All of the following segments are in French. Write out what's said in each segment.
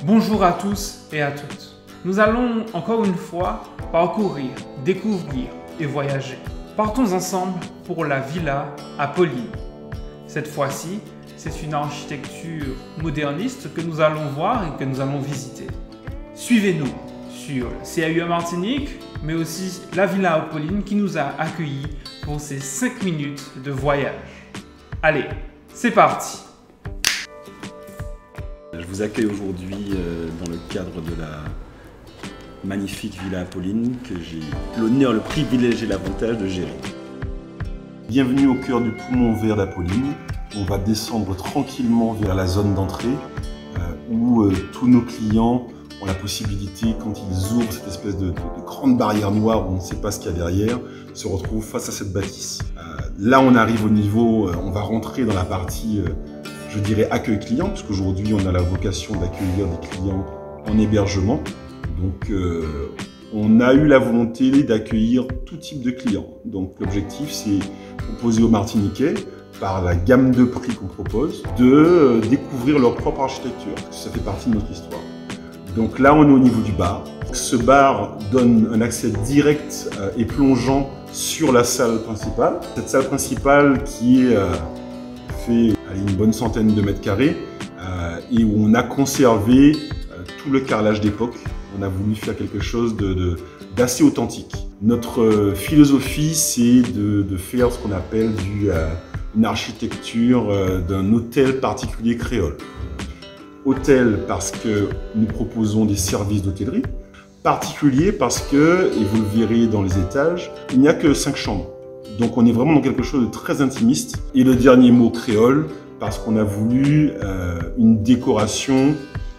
Bonjour à tous et à toutes. Nous allons encore une fois parcourir, découvrir et voyager. Partons ensemble pour la Villa Apolline. Cette fois-ci, c'est une architecture moderniste que nous allons voir et que nous allons visiter. Suivez-nous sur le CAUE Martinique, mais aussi la Villa Apolline qui nous a accueillis pour ces 5 minutes de voyage. Allez, c'est parti! Je vous accueille aujourd'hui dans le cadre de la magnifique Villa Apolline que j'ai l'honneur, le privilège et l'avantage de gérer. Bienvenue au cœur du poumon vert d'Apolline. On va descendre tranquillement vers la zone d'entrée où tous nos clients ont la possibilité, quand ils ouvrent cette espèce de grande barrière noire où on ne sait pas ce qu'il y a derrière, se retrouvent face à cette bâtisse. Là, on arrive au niveau, on va rentrer dans la partie je dirais accueil client, parce qu'aujourd'hui on a la vocation d'accueillir des clients en hébergement. Donc on a eu la volonté d'accueillir tout type de clients. Donc l'objectif c'est proposer aux Martiniquais, par la gamme de prix qu'on propose, de découvrir leur propre architecture, parce que ça fait partie de notre histoire. Donc là on est au niveau du bar. Ce bar donne un accès direct et plongeant sur la salle principale. Cette salle principale qui est fait une bonne centaine de mètres carrés et où on a conservé tout le carrelage d'époque. On a voulu faire quelque chose d'assez authentique. Notre philosophie, c'est de faire ce qu'on appelle une architecture d'un hôtel particulier créole. Hôtel parce que nous proposons des services d'hôtellerie. Particulier parce que, et vous le verrez dans les étages, il n'y a que 5 chambres. Donc on est vraiment dans quelque chose de très intimiste. Et le dernier mot, créole, parce qu'on a voulu une décoration,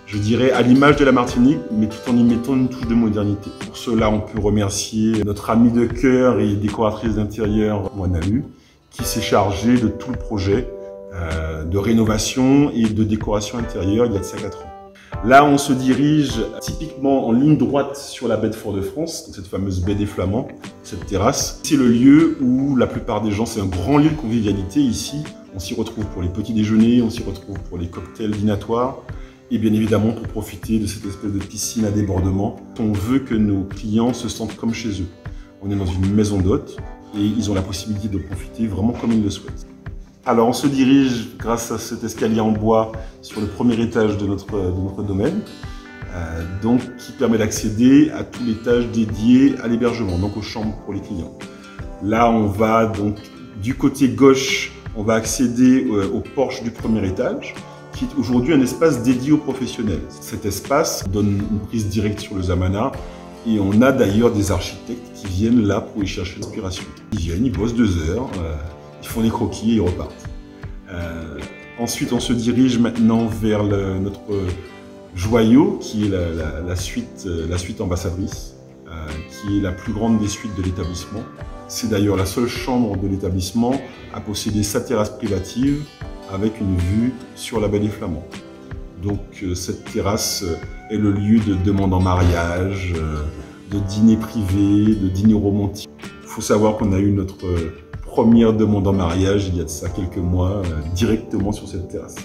je dirais, à l'image de la Martinique, mais tout en y mettant une touche de modernité. Pour cela, on peut remercier notre amie de cœur et décoratrice d'intérieur, Moanalu, qui s'est chargée de tout le projet de rénovation et de décoration intérieure il y a de ça 4 ans. Là, on se dirige typiquement en ligne droite sur la baie de Fort-de-France, cette fameuse baie des Flamands, cette terrasse. C'est le lieu où la plupart des gens, c'est un grand lieu de convivialité ici. On s'y retrouve pour les petits déjeuners, on s'y retrouve pour les cocktails dînatoires et bien évidemment pour profiter de cette espèce de piscine à débordement. On veut que nos clients se sentent comme chez eux. On est dans une maison d'hôtes et ils ont la possibilité de profiter vraiment comme ils le souhaitent. Alors on se dirige grâce à cet escalier en bois sur le premier étage de notre domaine, donc qui permet d'accéder à tout l'étage dédié à l'hébergement, donc aux chambres pour les clients. Là on va donc du côté gauche, on va accéder au porche du premier étage, qui est aujourd'hui un espace dédié aux professionnels. Cet espace donne une prise directe sur le Zamana et on a d'ailleurs des architectes qui viennent là pour y chercher l'inspiration. Ils viennent, ils bossent 2 heures. Ils font des croquis et ils repartent. Ensuite, on se dirige maintenant vers notre joyau, qui est la suite ambassadrice, qui est la plus grande des suites de l'établissement. C'est d'ailleurs la seule chambre de l'établissement à posséder sa terrasse privative avec une vue sur la baie des Flamands. Donc cette terrasse est le lieu de demande en mariage, de dîner privé, de dîner romantique. Il faut savoir qu'on a eu notre première demande en mariage il y a de ça quelques mois, directement sur cette terrasse.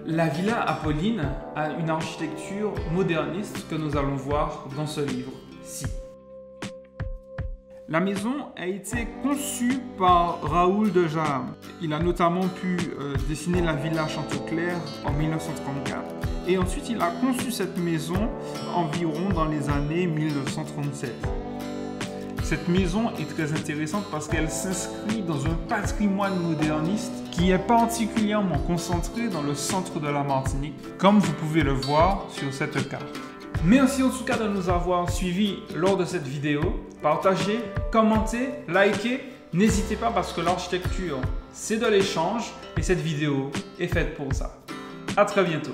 La Villa Apolline a une architecture moderniste que nous allons voir dans ce livre-ci. La maison a été conçue par Raoul de Jaham. Il a notamment pu dessiner la Villa Chanteclair en 1934. Et ensuite, il a conçu cette maison environ dans les années 1937. Cette maison est très intéressante parce qu'elle s'inscrit dans un patrimoine moderniste qui est particulièrement concentré dans le centre de la Martinique, comme vous pouvez le voir sur cette carte. Merci en tout cas de nous avoir suivis lors de cette vidéo. Partagez, commentez, likez. N'hésitez pas parce que l'architecture, c'est de l'échange et cette vidéo est faite pour ça. À très bientôt.